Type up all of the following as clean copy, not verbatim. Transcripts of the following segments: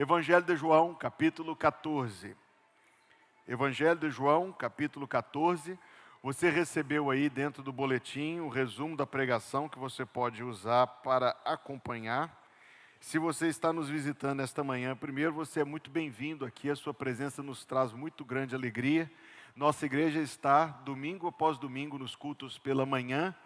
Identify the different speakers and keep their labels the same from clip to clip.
Speaker 1: Evangelho de João, capítulo 14. Evangelho de João, capítulo 14. Você recebeu aí dentro do boletim o resumo da pregação que você pode usar para acompanhar. Se você está nos visitando esta manhã, primeiro você é muito bem-vindo aqui, a sua presença nos traz muito grande alegria. Nossa igreja está, domingo após domingo, nos cultos pela manhã,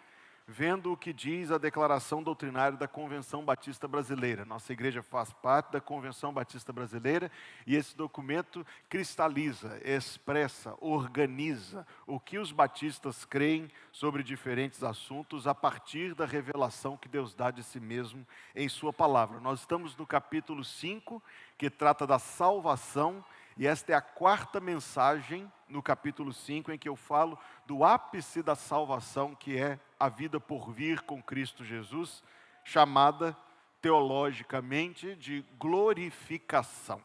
Speaker 1: vendo o que diz a declaração doutrinária da Convenção Batista Brasileira. Nossa igreja faz parte da Convenção Batista Brasileira e esse documento cristaliza, expressa, organiza o que os batistas creem sobre diferentes assuntos a partir da revelação que Deus dá de si mesmo em sua palavra. Nós estamos no capítulo 5, que trata da salvação, e esta é a quarta mensagem no capítulo 5 em que eu falo do ápice da salvação, que é a vida por vir com Cristo Jesus, chamada teologicamente de glorificação.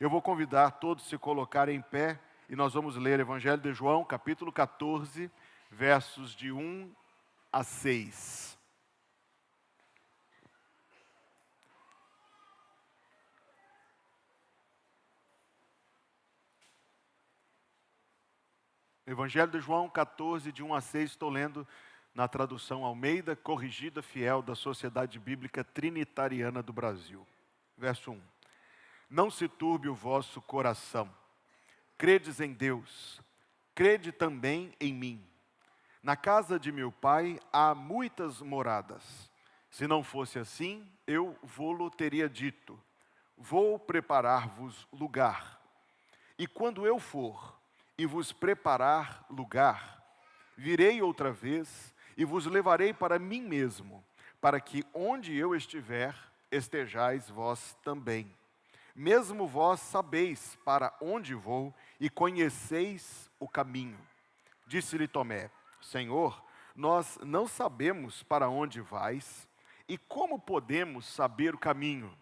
Speaker 1: Eu vou convidar todos a se colocarem em pé e nós vamos ler Evangelho de João, capítulo 14, versos de 1 a 6. Evangelho de João 14, de 1 a 6, estou lendo na tradução Almeida, corrigida fiel da Sociedade Bíblica Trinitariana do Brasil. Verso 1. Não se turbe o vosso coração. Credes em Deus, crede também em mim. Na casa de meu pai há muitas moradas. Se não fosse assim, eu vô-lo teria dito. Vou preparar-vos lugar. E quando eu for e vos preparar lugar, virei outra vez e vos levarei para mim mesmo, para que onde eu estiver, estejais vós também. Mesmo vós sabeis para onde vou e conheceis o caminho. Disse-lhe Tomé: Senhor, nós não sabemos para onde vais, e como podemos saber o caminho?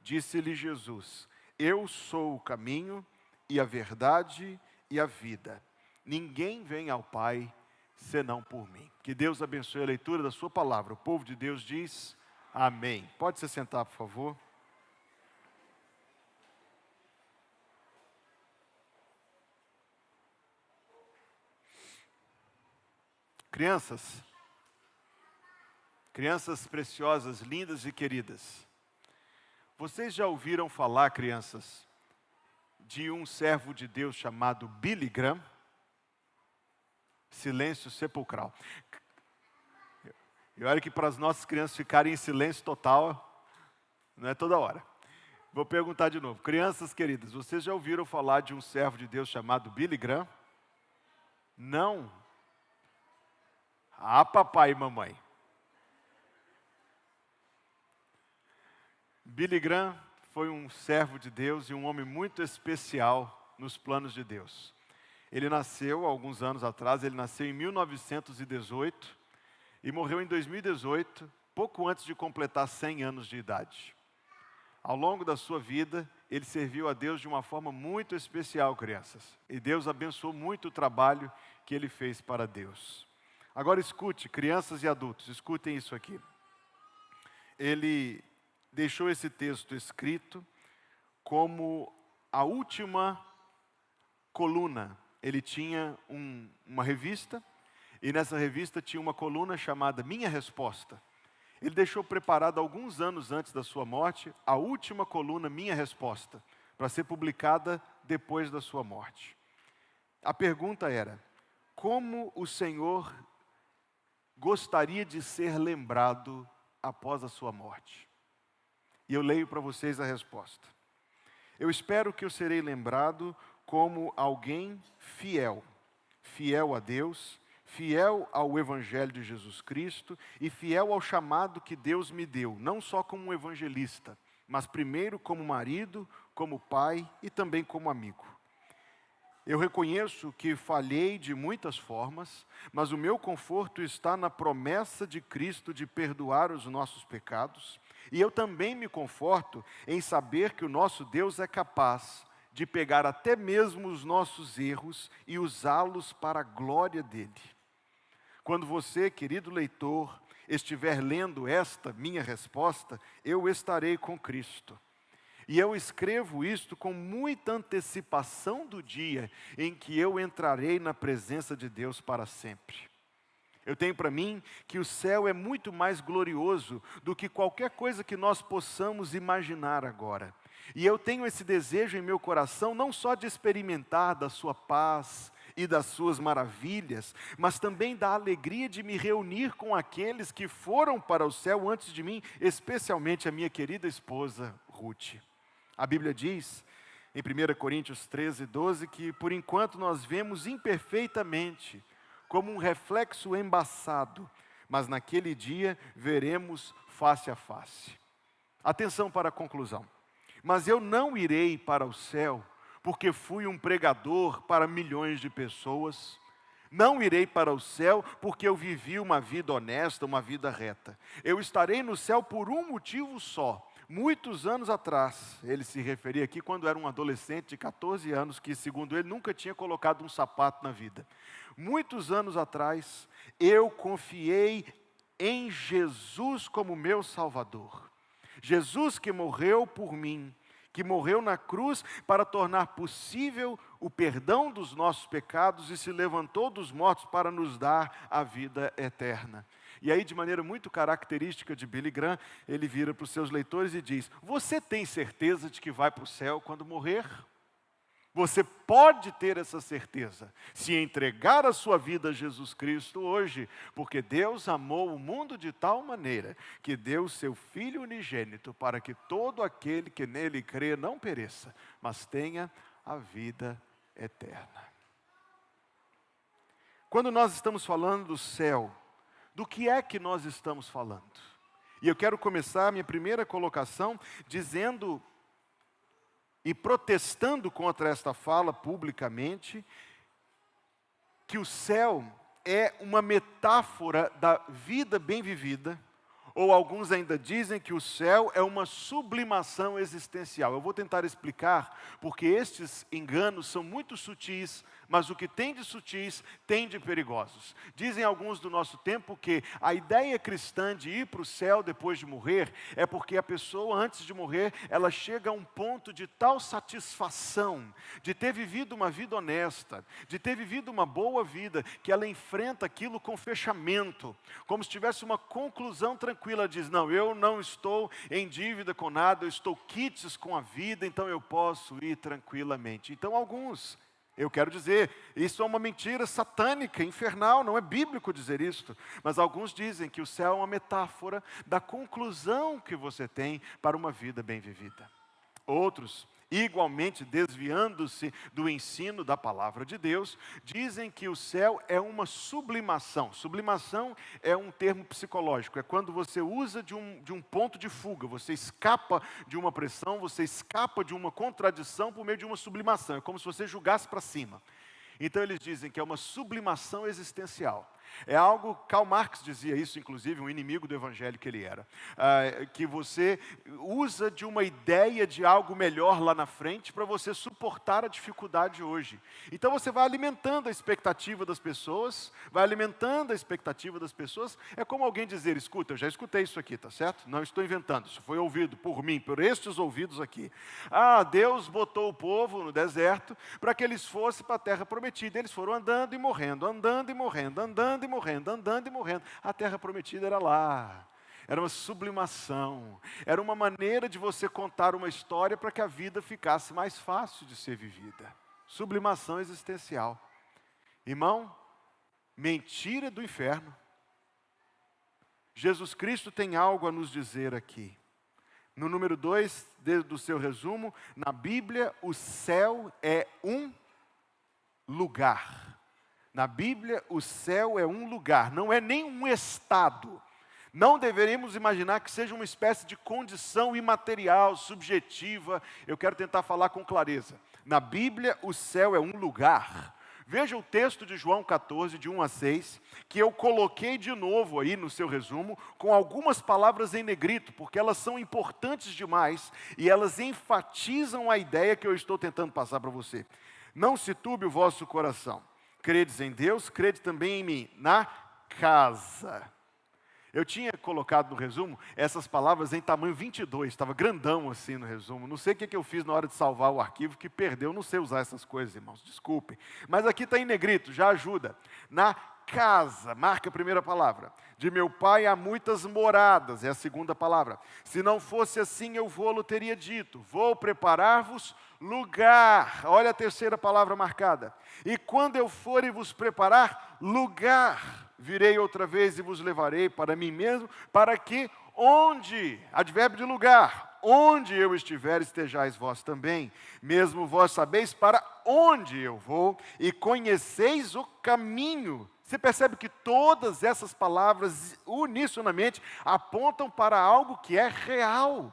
Speaker 1: Disse-lhe Jesus: Eu sou o caminho e a verdade e a vida. Ninguém vem ao Pai senão por mim. Que Deus abençoe a leitura da sua palavra. O povo de Deus diz amém. Pode se sentar, por favor. Crianças preciosas, lindas e queridas, vocês já ouviram falar, crianças, de um servo de Deus chamado Billy Graham? Silêncio sepulcral. E olha que para as nossas crianças ficarem em silêncio total, não é toda hora. Vou perguntar de novo. Crianças queridas, vocês já ouviram falar de um servo de Deus chamado Billy Graham? Não? Ah, papai e mamãe. Billy Graham foi um servo de Deus e um homem muito especial nos planos de Deus. Ele nasceu, alguns anos atrás, ele nasceu em 1918 e morreu em 2018, pouco antes de completar 100 anos de idade. Ao longo da sua vida, ele serviu a Deus de uma forma muito especial, crianças. E Deus abençoou muito o trabalho que ele fez para Deus. Agora escute, crianças e adultos, escutem isso aqui. Ele deixou esse texto escrito como a última coluna. Ele tinha uma revista, e nessa revista tinha uma coluna chamada Minha Resposta. Ele deixou preparada alguns anos antes da sua morte a última coluna Minha Resposta, para ser publicada depois da sua morte. A pergunta era: como o Senhor gostaria de ser lembrado após a sua morte? E eu leio para vocês a resposta. Eu espero que eu serei lembrado como alguém fiel. Fiel a Deus, fiel ao Evangelho de Jesus Cristo e fiel ao chamado que Deus me deu, não só como um evangelista, mas primeiro como marido, como pai e também como amigo. Eu reconheço que falhei de muitas formas, mas o meu conforto está na promessa de Cristo de perdoar os nossos pecados. E eu também me conforto em saber que o nosso Deus é capaz de pegar até mesmo os nossos erros e usá-los para a glória dele. Quando você, querido leitor, estiver lendo esta minha resposta, eu estarei com Cristo. E eu escrevo isto com muita antecipação do dia em que eu entrarei na presença de Deus para sempre. Eu tenho para mim que o céu é muito mais glorioso do que qualquer coisa que nós possamos imaginar agora. E eu tenho esse desejo em meu coração não só de experimentar da sua paz e das suas maravilhas, mas também da alegria de me reunir com aqueles que foram para o céu antes de mim, especialmente a minha querida esposa Ruth. A Bíblia diz, em 1 Coríntios 13, 12, que por enquanto nós vemos imperfeitamente, como um reflexo embaçado, mas naquele dia veremos face a face. Atenção para a conclusão. Mas eu não irei para o céu, porque fui um pregador para milhões de pessoas. Não irei para o céu, porque eu vivi uma vida honesta, uma vida reta. Eu estarei no céu por um motivo só. Muitos anos atrás, ele se referia aqui quando era um adolescente de 14 anos, que segundo ele nunca tinha colocado um sapato na vida. Muitos anos atrás, eu confiei em Jesus como meu Salvador. Jesus que morreu por mim, que morreu na cruz para tornar possível o perdão dos nossos pecados e se levantou dos mortos para nos dar a vida eterna. E aí, de maneira muito característica de Billy Graham, ele vira para os seus leitores e diz: você tem certeza de que vai para o céu quando morrer? Você pode ter essa certeza se entregar a sua vida a Jesus Cristo hoje, porque Deus amou o mundo de tal maneira que deu o seu Filho unigênito para que todo aquele que nele crê não pereça, mas tenha a vida eterna. Quando nós estamos falando do céu, do que é que nós estamos falando? E eu quero começar a minha primeira colocação dizendo e protestando contra esta fala publicamente, que o céu é uma metáfora da vida bem vivida, ou alguns ainda dizem que o céu é uma sublimação existencial. Eu vou tentar explicar, porque estes enganos são muito sutis, mas o que tem de sutis, tem de perigosos. Dizem alguns do nosso tempo que a ideia cristã de ir para o céu depois de morrer, é porque a pessoa antes de morrer, ela chega a um ponto de tal satisfação, de ter vivido uma vida honesta, de ter vivido uma boa vida, que ela enfrenta aquilo com fechamento, como se tivesse uma conclusão tranquila. Ela diz: não, eu não estou em dívida com nada, eu estou quites com a vida, então eu posso ir tranquilamente. Então alguns, eu quero dizer, isso é uma mentira satânica, infernal, não é bíblico dizer isto, mas alguns dizem que o céu é uma metáfora da conclusão que você tem para uma vida bem vivida. Outros, igualmente desviando-se do ensino da palavra de Deus, dizem que o céu é uma sublimação. Sublimação é um termo psicológico, é quando você usa de um ponto de fuga, você escapa de uma pressão, você escapa de uma contradição por meio de uma sublimação, é como se você jogasse para cima. Então eles dizem que é uma sublimação existencial. É algo, Karl Marx dizia isso, inclusive, um inimigo do evangelho que ele era. Que você usa de uma ideia de algo melhor lá na frente para você suportar a dificuldade hoje. Então você vai alimentando a expectativa das pessoas, É como alguém dizer: escuta, eu já escutei isso aqui, tá certo? Não estou inventando, isso foi ouvido por mim, por estes ouvidos aqui. Deus botou o povo no deserto para que eles fossem para a terra prometida. Eles foram andando e morrendo, andando e morrendo, andando e morrendo, andando e morrendo. A terra prometida era lá. Era uma sublimação. Era uma maneira de você contar uma história para que a vida ficasse mais fácil de ser vivida. Sublimação existencial. Irmão, mentira do inferno. Jesus Cristo tem algo a nos dizer aqui. No número 2 do seu resumo, na Bíblia, o céu é um lugar. Na Bíblia, o céu é um lugar, não é nem um estado. Não deveríamos imaginar que seja uma espécie de condição imaterial, subjetiva. Eu quero tentar falar com clareza. Na Bíblia, o céu é um lugar. Veja o texto de João 14, de 1 a 6, que eu coloquei de novo aí no seu resumo, com algumas palavras em negrito, porque elas são importantes demais e elas enfatizam a ideia que eu estou tentando passar para você. Não se turbe o vosso coração. Credes em Deus, crede também em mim. Na casa. Eu tinha colocado no resumo essas palavras em tamanho 22, estava grandão assim no resumo. Não sei o que eu fiz na hora de salvar o arquivo que perdeu, não sei usar essas coisas, irmãos, desculpem. Mas aqui está em negrito, já ajuda. Na casa, marca a primeira palavra. De meu pai há muitas moradas, é a segunda palavra. Se não fosse assim, eu vou-lo teria dito. Vou preparar-vos lugar. Olha a terceira palavra marcada. E quando eu for e vos preparar lugar, virei outra vez e vos levarei para mim mesmo, para que onde, advérbio de lugar, onde eu estiver, estejais vós também. Mesmo vós sabeis para onde eu vou e conheceis o caminho. Você percebe que todas essas palavras, unisonamente, apontam para algo que é real.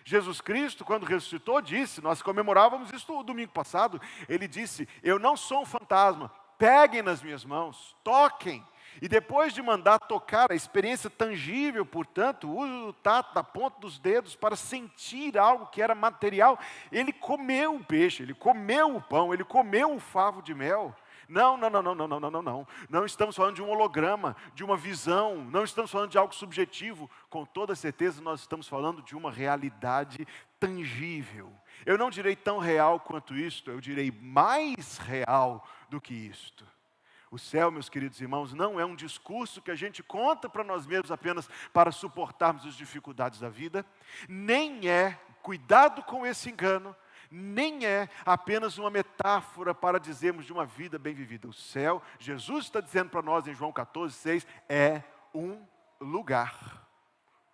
Speaker 1: Jesus Cristo, quando ressuscitou, disse, nós comemorávamos isso no domingo passado, ele disse, eu não sou um fantasma, peguem nas minhas mãos, toquem. E depois de mandar tocar, a experiência tangível, portanto, o uso do tato da ponta dos dedos para sentir algo que era material, ele comeu o peixe, ele comeu o pão, ele comeu o favo de mel. Não. Não estamos falando de um holograma, de uma visão, não estamos falando de algo subjetivo. Com toda certeza nós estamos falando de uma realidade tangível. Eu não direi tão real quanto isto, eu direi mais real do que isto. O céu, meus queridos irmãos, não é um discurso que a gente conta para nós mesmos apenas para suportarmos as dificuldades da vida, nem é, cuidado com esse engano, nem é apenas uma metáfora para dizermos de uma vida bem vivida. O céu, Jesus está dizendo para nós em João 14:6, é um lugar.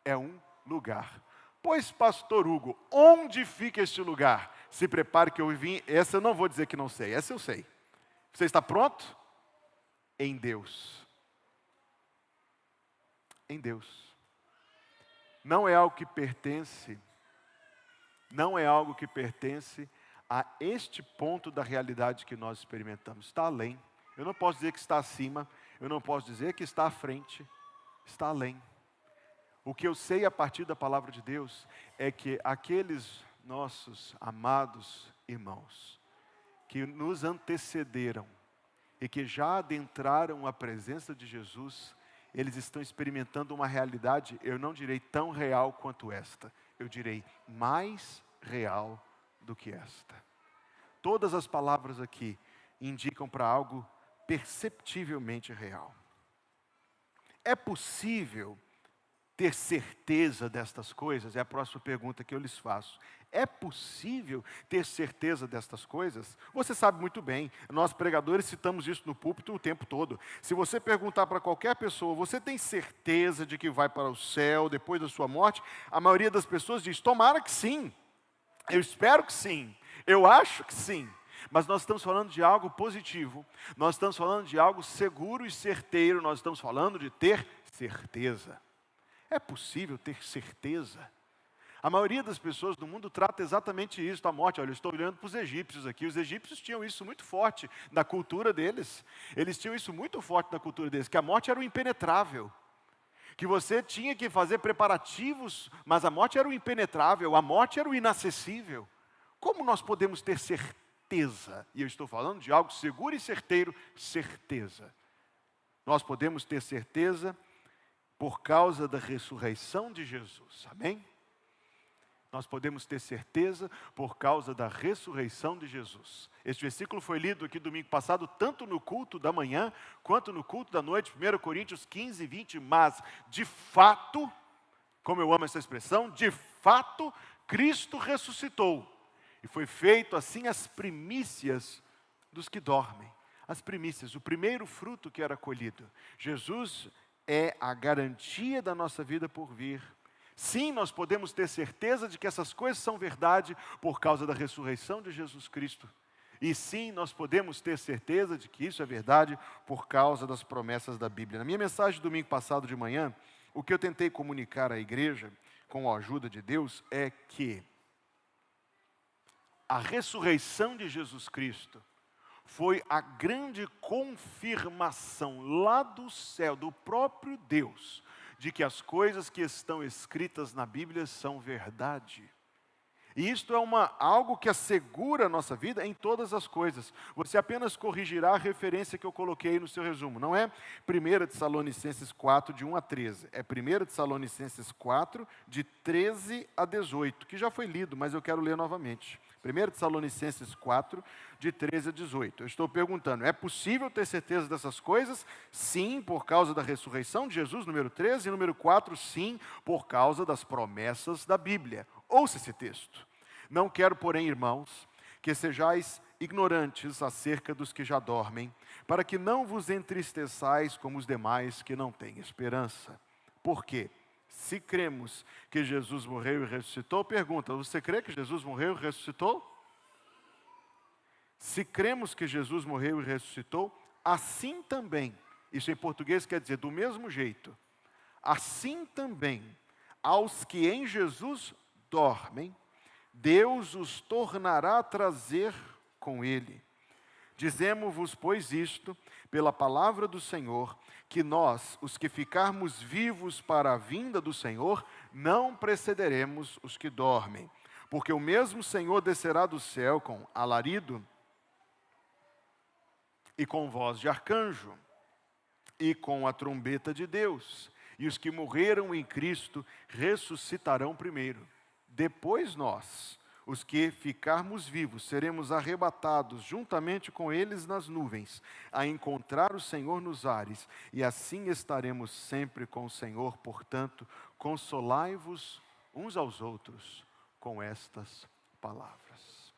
Speaker 1: É um lugar. Pois, pastor Hugo, onde fica este lugar? Se prepare que eu vim, essa eu não vou dizer que não sei, essa eu sei. Você está pronto? Em Deus. Em Deus. Não é algo que pertence a este ponto da realidade que nós experimentamos. Está além. Eu não posso dizer que está acima, eu não posso dizer que está à frente, está além. O que eu sei a partir da palavra de Deus é que aqueles nossos amados irmãos que nos antecederam e que já adentraram a presença de Jesus, eles estão experimentando uma realidade, eu não direi tão real quanto esta, eu direi mais real do que esta. Todas as palavras aqui indicam para algo perceptivelmente real. É possível ter certeza destas coisas? É a próxima pergunta que eu lhes faço. É possível ter certeza destas coisas? Você sabe muito bem, nós pregadores citamos isso no púlpito o tempo todo. Se você perguntar para qualquer pessoa, você tem certeza de que vai para o céu depois da sua morte? A maioria das pessoas diz, tomara que sim, eu espero que sim, eu acho que sim. Mas nós estamos falando de algo positivo, nós estamos falando de algo seguro e certeiro, nós estamos falando de ter certeza. É possível ter certeza? A maioria das pessoas do mundo trata exatamente isso, da morte. Olha, eu estou olhando para os egípcios aqui. Os egípcios tinham isso muito forte na cultura deles. Eles tinham isso muito forte na cultura deles, que a morte era o impenetrável. Que você tinha que fazer preparativos, mas a morte era o impenetrável, a morte era o inacessível. Como nós podemos ter certeza? E eu estou falando de algo seguro e certeiro, certeza. Nós podemos ter certeza por causa da ressurreição de Jesus, amém? Nós podemos ter certeza por causa da ressurreição de Jesus. Este versículo foi lido aqui domingo passado, tanto no culto da manhã, quanto no culto da noite, 1 Coríntios 15:20, mas de fato, como eu amo essa expressão, de fato, Cristo ressuscitou, e foi feito assim as primícias dos que dormem. As primícias, o primeiro fruto que era colhido. Jesus é a garantia da nossa vida por vir. Sim, nós podemos ter certeza de que essas coisas são verdade por causa da ressurreição de Jesus Cristo. E sim, nós podemos ter certeza de que isso é verdade por causa das promessas da Bíblia. Na minha mensagem do domingo passado de manhã, o que eu tentei comunicar à igreja, com a ajuda de Deus, é que a ressurreição de Jesus Cristo foi a grande confirmação lá do céu, do próprio Deus, de que as coisas que estão escritas na Bíblia são verdade. E isto é algo que assegura a nossa vida em todas as coisas. Você apenas corrigirá a referência que eu coloquei no seu resumo. Não é 1 Tessalonicenses 4, de 1 a 13. É 1 Tessalonicenses 4, de 13 a 18, que já foi lido, mas eu quero ler novamente. 1 Tessalonicenses 4, de 13 a 18. Eu estou perguntando, é possível ter certeza dessas coisas? Sim, por causa da ressurreição de Jesus, número 13. E número 4, sim, por causa das promessas da Bíblia. Ouça esse texto. Não quero, porém, irmãos, que sejais ignorantes acerca dos que já dormem, para que não vos entristeçais como os demais que não têm esperança. Por quê? Se cremos que Jesus morreu e ressuscitou, pergunta, você crê que Jesus morreu e ressuscitou? Se cremos que Jesus morreu e ressuscitou, assim também, isso em português quer dizer do mesmo jeito, assim também, aos que em Jesus dormem, Deus os tornará a trazer com ele. Dizemos-vos, pois, isto, pela palavra do Senhor, que nós, os que ficarmos vivos para a vinda do Senhor, não precederemos os que dormem. Porque o mesmo Senhor descerá do céu com alarido e com voz de arcanjo e com a trombeta de Deus. E os que morreram em Cristo ressuscitarão primeiro. Depois nós, os que ficarmos vivos, seremos arrebatados juntamente com eles nas nuvens, a encontrar o Senhor nos ares, e assim estaremos sempre com o Senhor. Portanto, consolai-vos uns aos outros com estas palavras.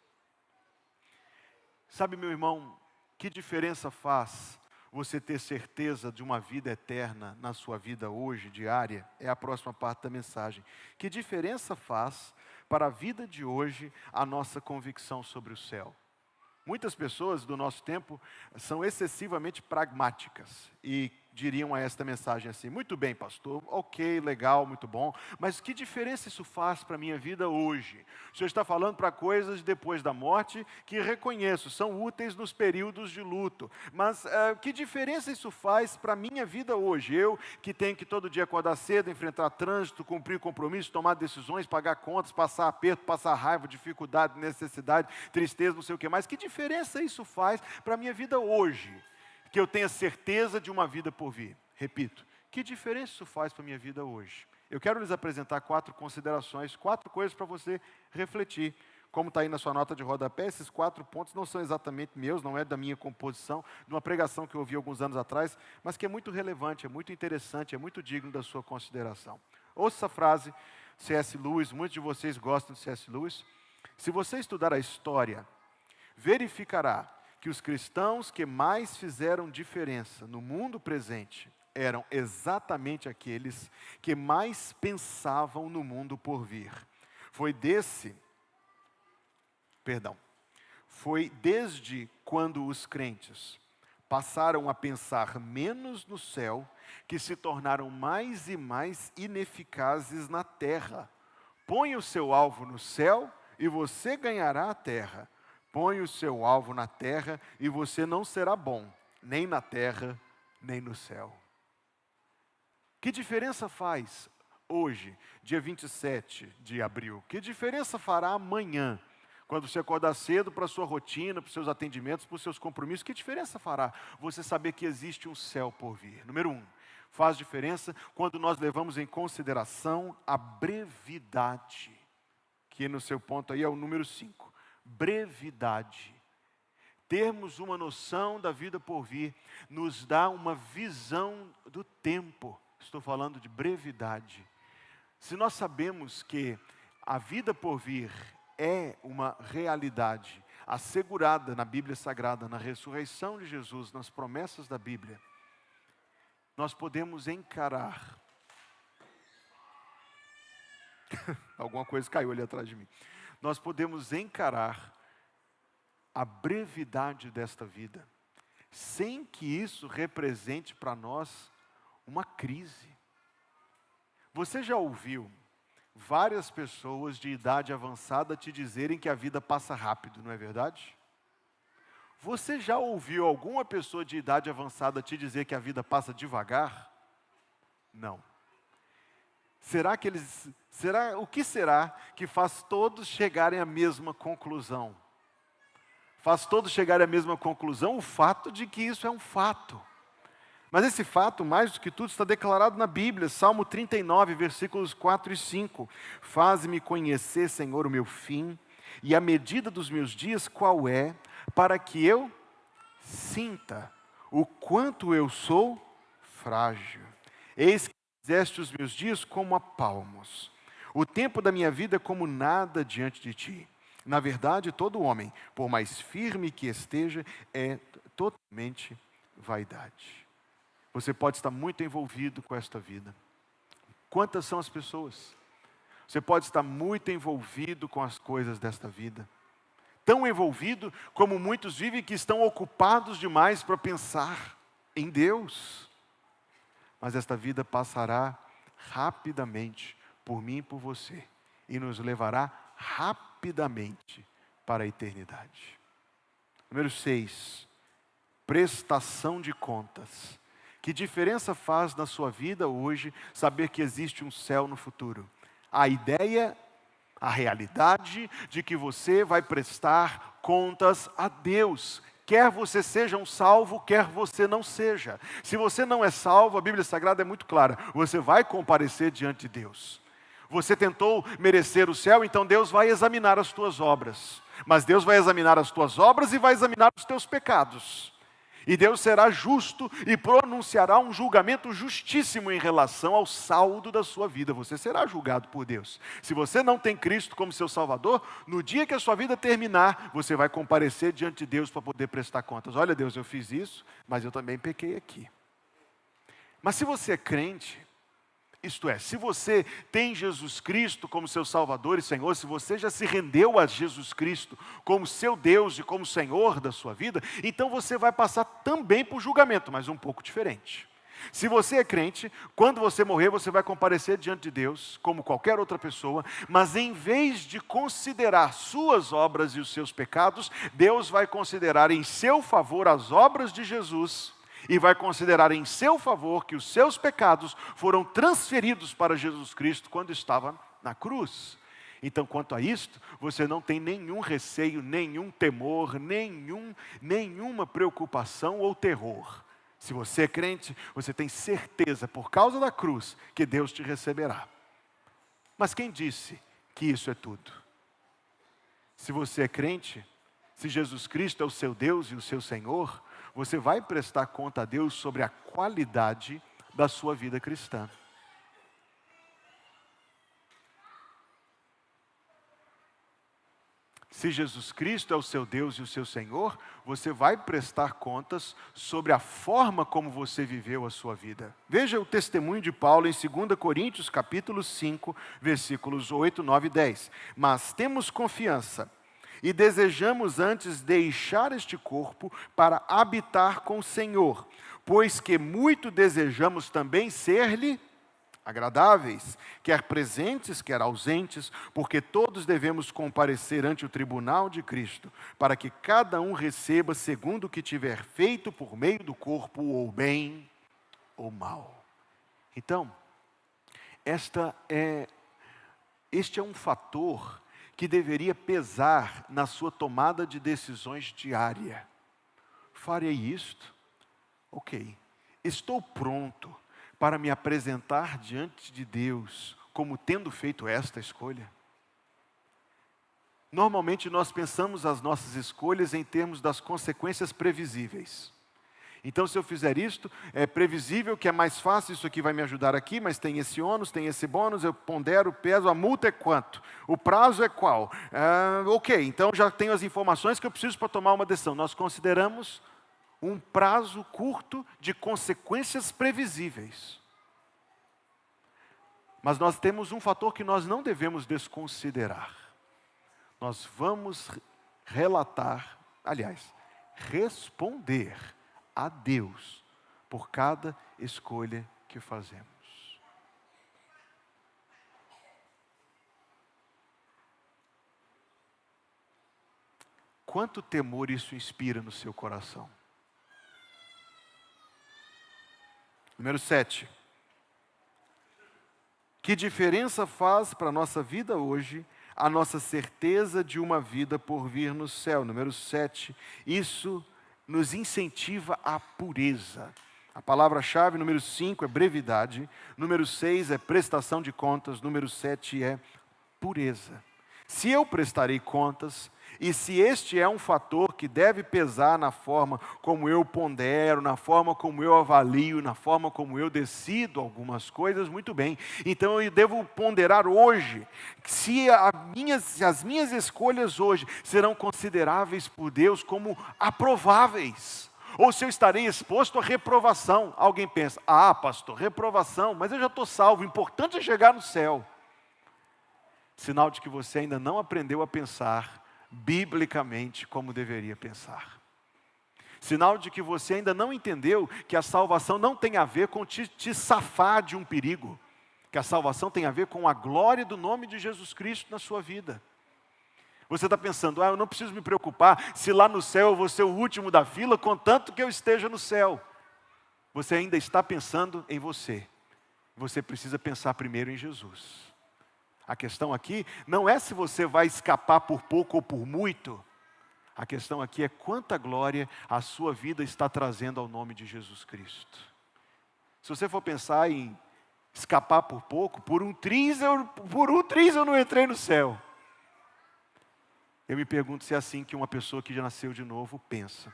Speaker 1: Sabe, meu irmão, que diferença faz você ter certeza de uma vida eterna na sua vida hoje, diária? É a próxima parte da mensagem. Que diferença faz para a vida de hoje a nossa convicção sobre o céu? Muitas pessoas do nosso tempo são excessivamente pragmáticas e diriam a esta mensagem assim: muito bem, pastor, ok, legal, muito bom, mas que diferença isso faz para a minha vida hoje? O senhor está falando para coisas depois da morte que reconheço, são úteis nos períodos de luto, mas que diferença isso faz para a minha vida hoje? Eu que tenho que todo dia acordar cedo, enfrentar trânsito, cumprir compromissos, tomar decisões, pagar contas, passar aperto, passar raiva, dificuldade, necessidade, tristeza, não sei o que mais, que diferença isso faz para a minha vida hoje? Que eu tenha certeza de uma vida por vir. Repito, que diferença isso faz para a minha vida hoje? Eu quero lhes apresentar 4 considerações, 4 coisas para você refletir. Como está aí na sua nota de rodapé, esses 4 pontos não são exatamente meus, não é da minha composição, de uma pregação que eu ouvi alguns anos atrás, mas que é muito relevante, é muito interessante, é muito digno da sua consideração. Ouça essa frase, C.S. Lewis, muitos de vocês gostam de C.S. Lewis. Se você estudar a história, verificará que os cristãos que mais fizeram diferença no mundo presente eram exatamente aqueles que mais pensavam no mundo por vir. Foi desde quando os crentes passaram a pensar menos no céu que se tornaram mais e mais ineficazes na terra. Põe o seu alvo no céu e você ganhará a terra. Põe o seu alvo na terra e você não será bom, nem na terra, nem no céu. Que diferença faz hoje, dia 27 de abril? Que diferença fará amanhã, quando você acordar cedo para a sua rotina, para os seus atendimentos, para os seus compromissos? Que diferença fará você saber que existe um céu por vir? Número 1, faz diferença quando nós levamos em consideração a brevidade, que no seu ponto aí é o número 5. Brevidade. Termos uma noção da vida por vir nos dá uma visão do tempo. Estou falando de brevidade. Se nós sabemos que a vida por vir é uma realidade assegurada na Bíblia Sagrada, na ressurreição de Jesus, nas promessas da Bíblia, nós podemos encarar. Alguma coisa caiu ali atrás de mim. Nós podemos encarar a brevidade desta vida, sem que isso represente para nós uma crise. Você já ouviu várias pessoas de idade avançada te dizerem que a vida passa rápido, não é verdade? Você já ouviu alguma pessoa de idade avançada te dizer que a vida passa devagar? Não. O que será que faz todos chegarem à mesma conclusão? Faz todos chegarem à mesma conclusão o fato de que isso é um fato. Mas esse fato, mais do que tudo, está declarado na Bíblia, Salmo 39, versículos 4 e 5. Faze-me conhecer, Senhor, o meu fim, e a medida dos meus dias qual é, para que eu sinta o quanto eu sou frágil. Eis que fizeste os meus dias como a palmos, o tempo da minha vida como nada diante de ti. Na verdade, todo homem, por mais firme que esteja, é totalmente vaidade. Você pode estar muito envolvido com esta vida. Quantas são as pessoas? Você pode estar muito envolvido com as coisas desta vida. Tão envolvido como muitos vivem que estão ocupados demais para pensar em Deus. Mas esta vida passará rapidamente por mim e por você. E nos levará rapidamente para a eternidade. Número 6. Prestação de contas. Que diferença faz na sua vida hoje saber que existe um céu no futuro? A ideia, a realidade de que você vai prestar contas a Deus. Quer você seja um salvo, quer você não seja. Se você não é salvo, a Bíblia Sagrada é muito clara. Você vai comparecer diante de Deus. Você tentou merecer o céu, então Deus vai examinar as tuas obras. Mas Deus vai examinar as tuas obras e vai examinar os teus pecados. E Deus será justo e pronunciará um julgamento justíssimo em relação ao saldo da sua vida. Você será julgado por Deus. Se você não tem Cristo como seu Salvador, no dia que a sua vida terminar, você vai comparecer diante de Deus para poder prestar contas. Olha, Deus, eu fiz isso, mas eu também pequei aqui. Mas se você é crente, isto é, se você tem Jesus Cristo como seu Salvador e Senhor, se você já se rendeu a Jesus Cristo como seu Deus e como Senhor da sua vida, então você vai passar também por julgamento, mas um pouco diferente. Se você é crente, quando você morrer, você vai comparecer diante de Deus, como qualquer outra pessoa, mas em vez de considerar suas obras e os seus pecados, Deus vai considerar em seu favor as obras de Jesus, e vai considerar em seu favor que os seus pecados foram transferidos para Jesus Cristo quando estava na cruz. Então, quanto a isto, você não tem nenhum receio, nenhum temor, nenhuma preocupação ou terror. Se você é crente, você tem certeza, por causa da cruz, que Deus te receberá. Mas quem disse que isso é tudo? Se você é crente, se Jesus Cristo é o seu Deus e o seu Senhor, você vai prestar conta a Deus sobre a qualidade da sua vida cristã. Se Jesus Cristo é o seu Deus e o seu Senhor, você vai prestar contas sobre a forma como você viveu a sua vida. Veja o testemunho de Paulo em 2 Coríntios, capítulo 5, versículos 8, 9 e 10. Mas temos confiança e desejamos antes deixar este corpo para habitar com o Senhor, pois que muito desejamos também ser-lhe agradáveis, quer presentes, quer ausentes, porque todos devemos comparecer ante o tribunal de Cristo, para que cada um receba segundo o que tiver feito por meio do corpo, ou bem ou mal. Então, este é um fator que deveria pesar na sua tomada de decisões diária. Farei isto? Ok. Estou pronto para me apresentar diante de Deus como tendo feito esta escolha? Normalmente nós pensamos as nossas escolhas em termos das consequências previsíveis. Então, se eu fizer isto, é previsível que é mais fácil, isso aqui vai me ajudar aqui, mas tem esse ônus, tem esse bônus, eu pondero, peso, a multa é quanto? O prazo é qual? Ok, então já tenho as informações que eu preciso para tomar uma decisão. Nós consideramos um prazo curto de consequências previsíveis. Mas nós temos um fator que nós não devemos desconsiderar. Nós vamos responder a Deus por cada escolha que fazemos. Quanto temor isso inspira no seu coração? Número 7. Que diferença faz para a nossa vida hoje a nossa certeza de uma vida por vir no céu? Número 7, isso nos incentiva à pureza. A palavra-chave, número 5, é brevidade. Número 6 é prestação de contas. Número 7 é pureza. Se eu prestarei contas, e se este é um fator que deve pesar na forma como eu pondero, na forma como eu avalio, na forma como eu decido algumas coisas, muito bem. Então eu devo ponderar hoje, se as minhas escolhas hoje serão consideráveis por Deus como aprováveis. Ou se eu estarei exposto à reprovação. Alguém pensa, pastor, reprovação, mas eu já estou salvo, o importante é chegar no céu. Sinal de que você ainda não aprendeu a pensar biblicamente como deveria pensar. Sinal de que você ainda não entendeu que a salvação não tem a ver com te safar de um perigo. Que a salvação tem a ver com a glória do nome de Jesus Cristo na sua vida. Você está pensando, eu não preciso me preocupar se lá no céu eu vou ser o último da fila, contanto que eu esteja no céu. Você ainda está pensando em você. Você precisa pensar primeiro em Jesus. A questão aqui não é se você vai escapar por pouco ou por muito. A questão aqui é quanta glória a sua vida está trazendo ao nome de Jesus Cristo. Se você for pensar em escapar por pouco, por um triz eu não entrei no céu. Eu me pergunto se é assim que uma pessoa que já nasceu de novo pensa.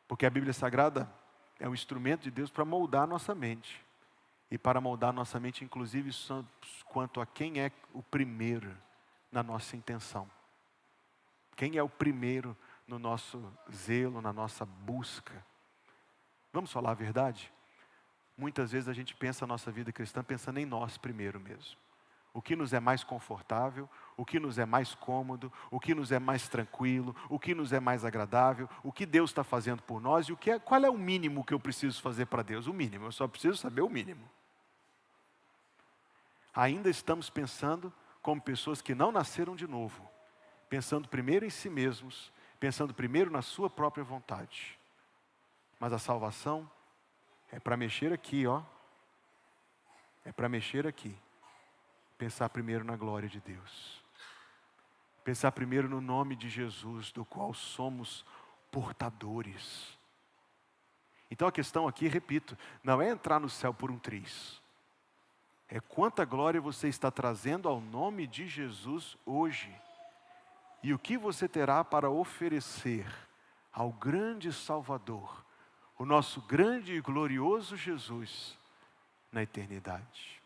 Speaker 1: Porque a Bíblia Sagrada é um instrumento de Deus para moldar a nossa mente. E para moldar nossa mente, inclusive, quanto a quem é o primeiro na nossa intenção. Quem é o primeiro no nosso zelo, na nossa busca. Vamos falar a verdade? Muitas vezes a gente pensa a nossa vida cristã pensando em nós primeiro mesmo. O que nos é mais confortável, o que nos é mais cômodo, o que nos é mais tranquilo, o que nos é mais agradável, o que Deus está fazendo por nós e qual é o mínimo que eu preciso fazer para Deus? O mínimo, eu só preciso saber o mínimo. Ainda estamos pensando como pessoas que não nasceram de novo, pensando primeiro em si mesmos, pensando primeiro na sua própria vontade. Mas a salvação é para mexer aqui, é para mexer aqui. Pensar primeiro na glória de Deus. Pensar primeiro no nome de Jesus, do qual somos portadores. Então a questão aqui, repito, não é entrar no céu por um triz. É quanta glória você está trazendo ao nome de Jesus hoje. E o que você terá para oferecer ao grande Salvador, o nosso grande e glorioso Jesus, na eternidade.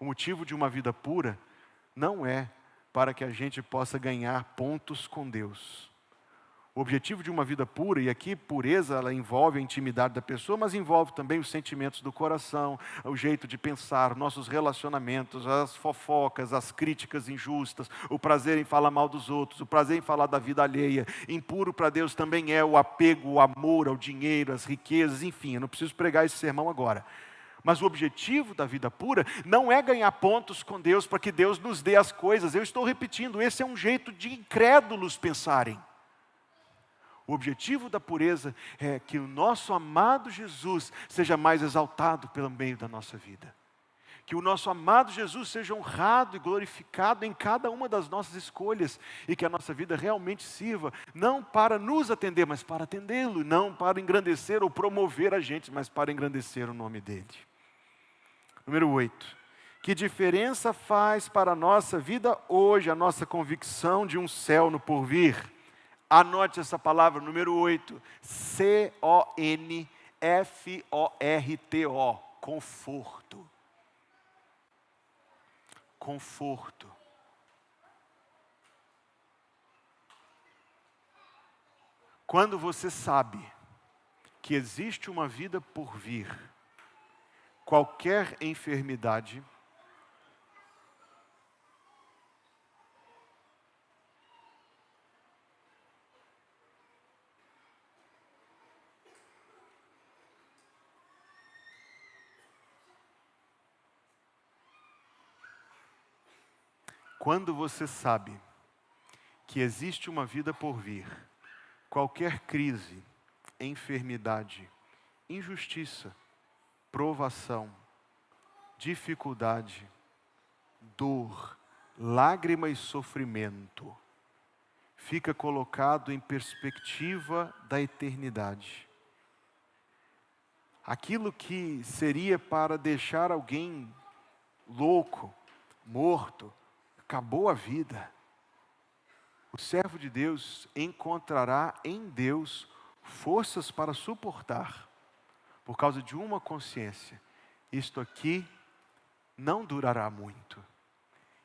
Speaker 1: O motivo de uma vida pura não é para que a gente possa ganhar pontos com Deus. O objetivo de uma vida pura, e aqui pureza ela envolve a intimidade da pessoa, mas envolve também os sentimentos do coração, o jeito de pensar, nossos relacionamentos, as fofocas, as críticas injustas, o prazer em falar mal dos outros, o prazer em falar da vida alheia. Impuro para Deus também é o apego, o amor ao dinheiro, às riquezas, enfim, eu não preciso pregar esse sermão agora. Mas o objetivo da vida pura não é ganhar pontos com Deus para que Deus nos dê as coisas. Eu estou repetindo, esse é um jeito de incrédulos pensarem. O objetivo da pureza é que o nosso amado Jesus seja mais exaltado pelo meio da nossa vida. Que o nosso amado Jesus seja honrado e glorificado em cada uma das nossas escolhas. E que a nossa vida realmente sirva, não para nos atender, mas para atendê-lo. Não para engrandecer ou promover a gente, mas para engrandecer o nome dele. Número 8. Que diferença faz para a nossa vida hoje, a nossa convicção de um céu no porvir? Anote essa palavra, número 8, C-O-N-F-O-R-T-O, conforto. Conforto. Quando você sabe que existe uma vida por vir, qualquer enfermidade quando você sabe que existe uma vida por vir, qualquer crise, enfermidade, injustiça, provação, dificuldade, dor, lágrima e sofrimento, fica colocado em perspectiva da eternidade. Aquilo que seria para deixar alguém louco, morto, acabou a vida. O servo de Deus encontrará em Deus forças para suportar, por causa de uma consciência: isto aqui não durará muito,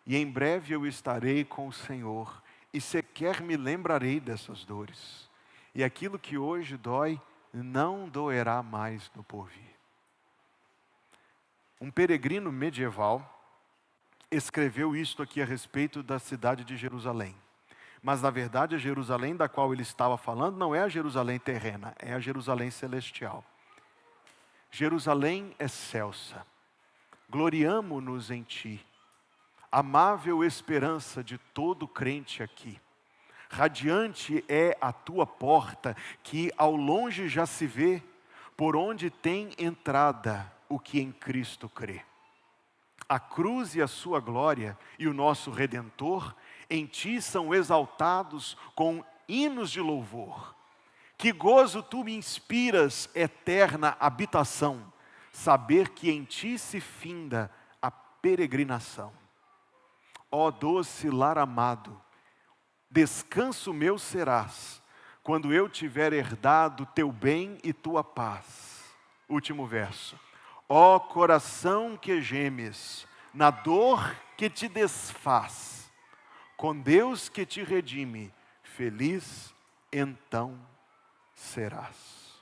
Speaker 1: e em breve eu estarei com o Senhor, e sequer me lembrarei dessas dores, e aquilo que hoje dói, não doerá mais no porvir. Um peregrino medieval escreveu isto aqui a respeito da cidade de Jerusalém. Mas na verdade a Jerusalém da qual ele estava falando não é a Jerusalém terrena, é a Jerusalém celestial. Jerusalém excelsa, gloriamo-nos em ti, amável esperança de todo crente aqui. Radiante é a tua porta, que ao longe já se vê, por onde tem entrada o que em Cristo crê. A cruz e a sua glória e o nosso Redentor em ti são exaltados com hinos de louvor. Que gozo tu me inspiras, eterna habitação, saber que em ti se finda a peregrinação. Ó doce lar amado, descanso meu serás, quando eu tiver herdado teu bem e tua paz. Último verso. Ó coração que gemes, na dor que te desfaz, com Deus que te redime, feliz então serás.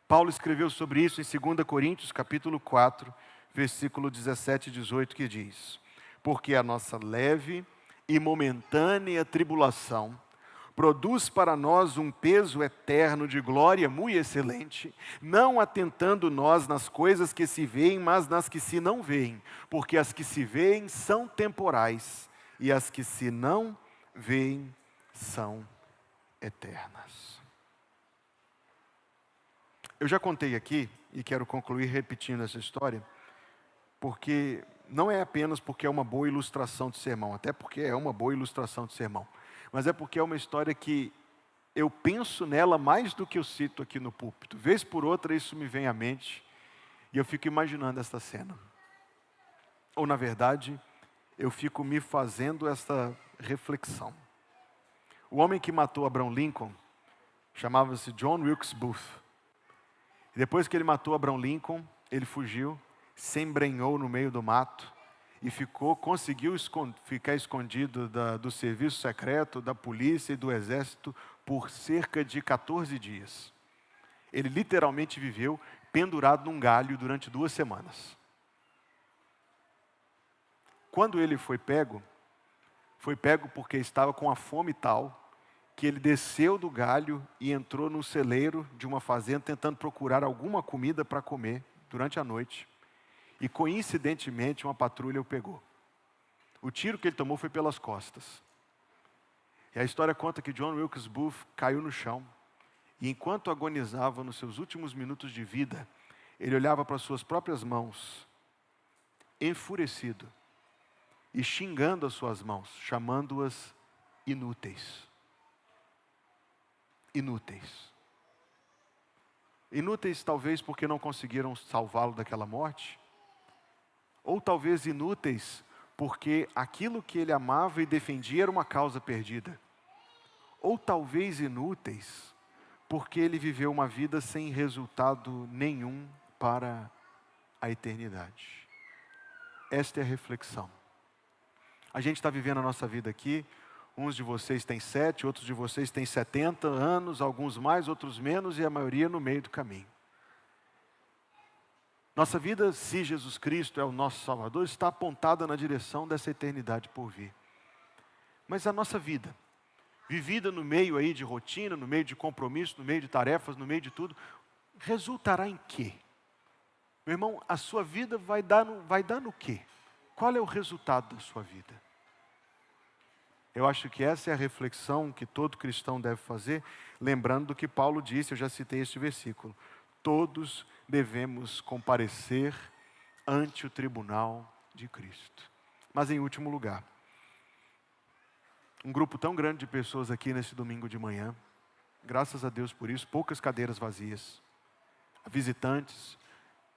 Speaker 1: Paulo escreveu sobre isso em 2 Coríntios capítulo 4, versículo 17 e 18, que diz: porque a nossa leve e momentânea tribulação produz para nós um peso eterno de glória muito excelente, não atentando nós nas coisas que se veem, mas nas que se não veem, porque as que se veem são temporais, e as que se não veem são eternas. Eu já contei aqui, e quero concluir repetindo essa história, porque não é apenas porque é uma boa ilustração de sermão, até porque é uma boa ilustração de sermão, mas é porque é uma história que eu penso nela mais do que eu cito aqui no púlpito. Vez por outra isso me vem à mente e eu fico imaginando esta cena. Ou na verdade, eu fico me fazendo essa reflexão. O homem que matou Abraham Lincoln chamava-se John Wilkes Booth. E depois que ele matou Abraham Lincoln, ele fugiu, se embrenhou no meio do mato e conseguiu ficar escondido do serviço secreto, da polícia e do exército por cerca de 14 dias. Ele literalmente viveu pendurado num galho durante 2 semanas. Quando ele foi pego porque estava com a fome tal que ele desceu do galho e entrou no celeiro de uma fazenda tentando procurar alguma comida para comer durante a noite. E coincidentemente uma patrulha o pegou. O tiro que ele tomou foi pelas costas. E a história conta que John Wilkes Booth caiu no chão. E enquanto agonizava nos seus últimos minutos de vida, ele olhava para suas próprias mãos, enfurecido, e xingando as suas mãos, chamando-as inúteis. Inúteis. Inúteis talvez porque não conseguiram salvá-lo daquela morte, ou talvez inúteis porque aquilo que ele amava e defendia era uma causa perdida, ou talvez inúteis porque ele viveu uma vida sem resultado nenhum para a eternidade. Esta é a reflexão. A gente está vivendo a nossa vida aqui, uns de vocês têm 7, outros de vocês têm 70 anos, alguns mais, outros menos, e a maioria no meio do caminho. Nossa vida, se Jesus Cristo é o nosso Salvador, está apontada na direção dessa eternidade por vir. Mas a nossa vida, vivida no meio aí de rotina, no meio de compromisso, no meio de tarefas, no meio de tudo, resultará em quê? Meu irmão, a sua vida vai dar no quê? Qual é o resultado da sua vida? Eu acho que essa é a reflexão que todo cristão deve fazer, lembrando do que Paulo disse, eu já citei este versículo. Todos devemos comparecer ante o tribunal de Cristo. Mas em último lugar, um grupo tão grande de pessoas aqui nesse domingo de manhã, graças a Deus por isso, poucas cadeiras vazias, visitantes,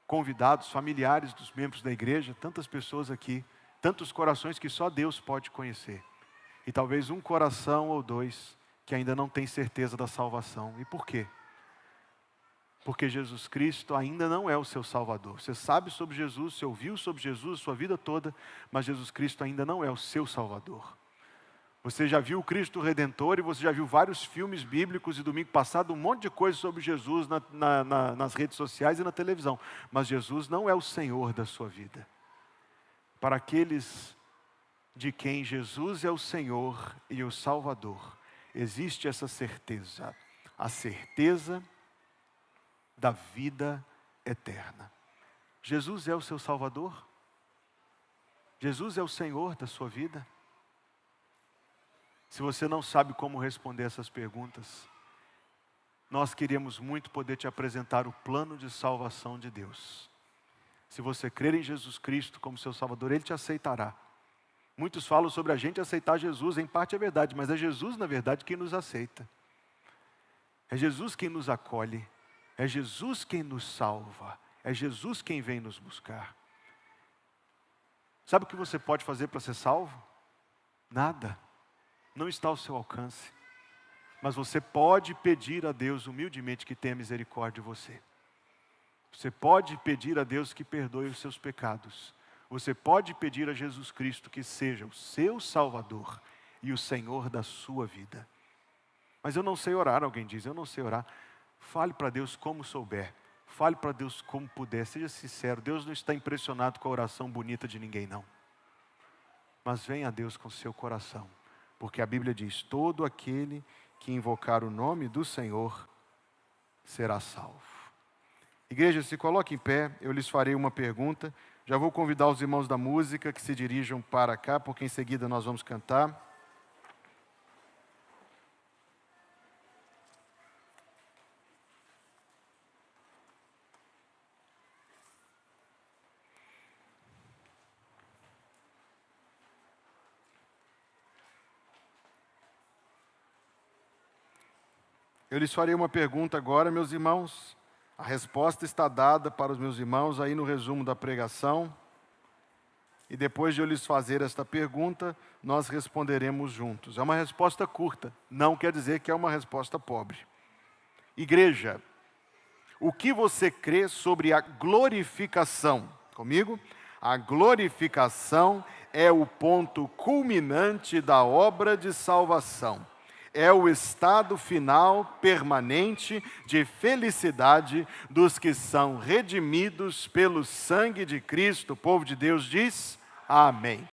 Speaker 1: convidados, familiares dos membros da igreja, tantas pessoas aqui, tantos corações que só Deus pode conhecer. E talvez um coração ou dois que ainda não tem certeza da salvação. E por quê? Porque Jesus Cristo ainda não é o seu Salvador. Você sabe sobre Jesus, você ouviu sobre Jesus a sua vida toda, mas Jesus Cristo ainda não é o seu Salvador. Você já viu o Cristo Redentor e você já viu vários filmes bíblicos e domingo passado um monte de coisa sobre Jesus nas redes sociais e na televisão. Mas Jesus não é o Senhor da sua vida. Para aqueles de quem Jesus é o Senhor e o Salvador, existe essa certeza, a certeza da vida eterna. Jesus é o seu Salvador? Jesus é o Senhor da sua vida? Se você não sabe como responder essas perguntas, nós queríamos muito poder te apresentar o plano de salvação de Deus. Se você crer em Jesus Cristo como seu Salvador, Ele te aceitará. Muitos falam sobre a gente aceitar Jesus, em parte é verdade, mas é Jesus, na verdade, quem nos aceita. É Jesus quem nos acolhe, é Jesus quem nos salva, é Jesus quem vem nos buscar. Sabe o que você pode fazer para ser salvo? Nada. Não está ao seu alcance. Mas você pode pedir a Deus humildemente que tenha misericórdia de você. Você pode pedir a Deus que perdoe os seus pecados. Você pode pedir a Jesus Cristo que seja o seu Salvador e o Senhor da sua vida. Mas eu não sei orar, alguém diz, eu não sei orar. Fale para Deus como souber. Fale para Deus como puder. Seja sincero, Deus não está impressionado com a oração bonita de ninguém, não. Mas venha a Deus com o seu coração. Porque a Bíblia diz, todo aquele que invocar o nome do Senhor será salvo. Igreja, se coloque em pé, eu lhes farei uma pergunta. Já vou convidar os irmãos da música que se dirijam para cá, porque em seguida nós vamos cantar. Eu lhes farei uma pergunta agora, meus irmãos. A resposta está dada para os meus irmãos aí no resumo da pregação. E depois de eu lhes fazer esta pergunta, nós responderemos juntos. É uma resposta curta, não quer dizer que é uma resposta pobre. Igreja, o que você crê sobre a glorificação? Comigo? A glorificação é o ponto culminante da obra de salvação. É o estado final permanente de felicidade dos que são redimidos pelo sangue de Cristo. O povo de Deus diz: amém.